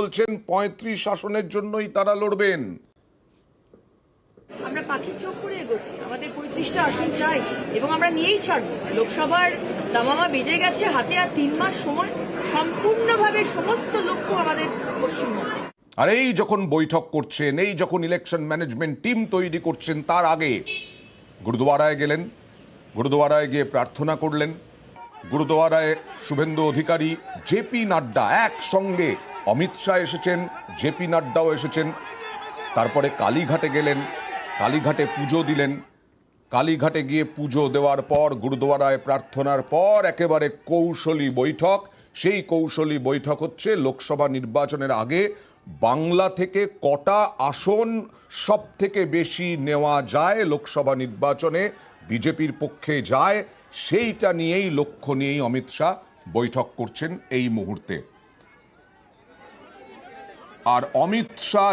বলছেন ৩৫ আসনের জন্যই তারা লড়বেন। আমরা পাখির চোখ করে এগোচ্ছি, আমাদের ৩৫টা আসন চাই এবং আমরা নিয়েই ছাড়বো। লোকসভার দামামা বেজে গেছে, হাতে আর ৩ মাস সময়, সম্পূর্ণভাবে সমস্ত লক্ষ্য আমাদের পশ্চিমবঙ্গে। আর এই যখন বৈঠক করছেন, এই যখন ইলেকশন ম্যানেজমেন্ট টিম তৈরি করছেন, তার আগে গুরুদুয়ারায় গেলেন, গুরুদুয়ারায় গিয়ে প্রার্থনা করলেন। গুরুদুয়ারায় শুভেন্দু অধিকারী, জেপি নাড্ডা একসঙ্গে, অমিত শাহ এসেছেন, জেপি নাড্ডাও এসেছেন। তারপরে কালীঘাটে গেলেন, কালীঘাটে পুজো দিলেন। কালীঘাটে গিয়ে পুজো দেওয়ার পর গুরুদুয়ারায় প্রার্থনার পর একেবারে কৌশলী বৈঠক। সেই কৌশলী বৈঠক হচ্ছে লোকসভা নির্বাচনের আগে বাংলা থেকে কটা আসন সব থেকে বেশি নেওয়া যায় লোকসভা নির্বাচনে, বিজেপির পক্ষে যায়, সেইটা নিয়েই, লক্ষ্য নিয়েই অমিত শাহ বৈঠক করছেন এই মুহূর্তে। আর অমিত শাহ